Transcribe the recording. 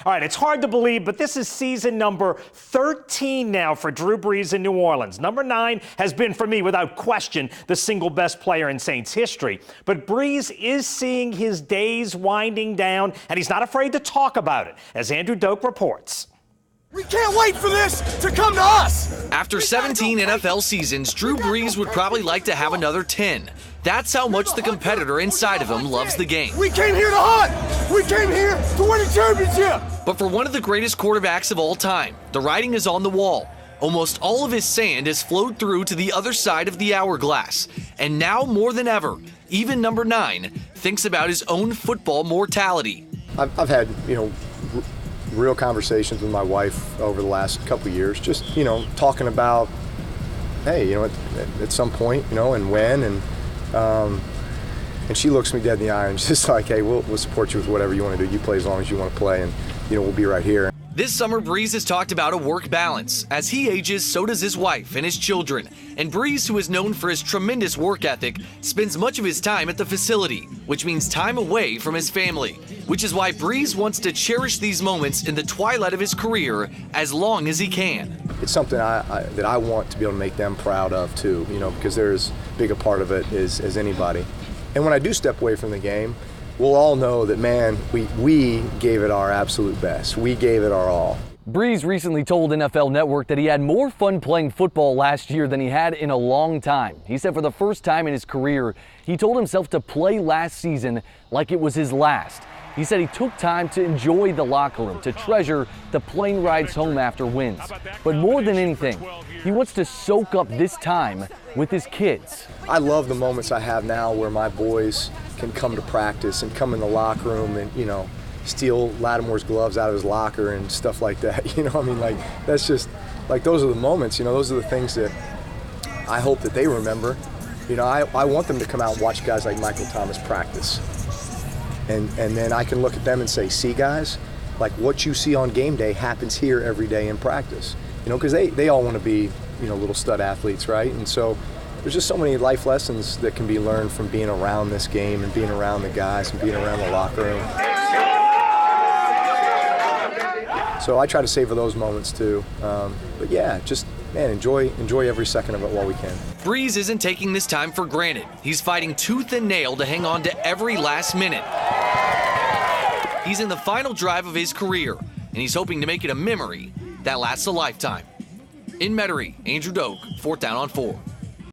All right, it's hard to believe, but this is season number 13 now for Drew Brees in New Orleans. Number 9 has been, for me, without question, the single best player in Saints history. But Brees is seeing his days winding down, and he's not afraid to talk about it, as Andrew Doak reports. We can't wait for this to come to us! After 17 NFL seasons, Drew Brees would probably like to have another 10. That's how much the competitor inside of him loves the game. We came here to hunt! We came here to win a championship! But for one of the greatest quarterbacks of all time, the writing is on the wall. Almost all of his sand has flowed through to the other side of the hourglass. And now more than ever, even number 9 thinks about his own football mortality. I've had, real conversations with my wife over the last couple of years, just, talking about, hey, at some point, and when, and she looks me dead in the eye and she's just like, hey, we'll support you with whatever you want to do. You play as long as you want to play, and, we'll be right here. This summer, Brees has talked about a work balance. As he ages, so does his wife and his children. And Brees, who is known for his tremendous work ethic, spends much of his time at the facility, which means time away from his family. Which is why Brees wants to cherish these moments in the twilight of his career as long as he can. It's something that I want to be able to make them proud of too, because they're as big a part of it as anybody. And when I do step away from the game, we'll all know that, man, we gave it our absolute best. We gave it our all. Brees recently told NFL Network that he had more fun playing football last year than he had in a long time. He said for the first time in his career, he told himself to play last season like it was his last. He said he took time to enjoy the locker room, to treasure the plane rides home after wins. But more than anything, he wants to soak up this time with his kids. I love the moments I have now where my boys can come to practice and come in the locker room and, steal Lattimore's gloves out of his locker and stuff like that. That's just, those are the moments, those are the things that I hope that they remember. I want them to come out and watch guys like Michael Thomas practice. And then I can look at them and say, see guys, what you see on game day happens here every day in practice. Because they all want to be, little stud athletes, right? And so there's just so many life lessons that can be learned from being around this game and being around the guys and being around the locker room. So I try to savor those moments too. But yeah, just, man, enjoy every second of it while we can. Brees isn't taking this time for granted. He's fighting tooth and nail to hang on to every last minute. He's in the final drive of his career, and he's hoping to make it a memory that lasts a lifetime. In Metairie, Andrew Doak, 4th Down on 4.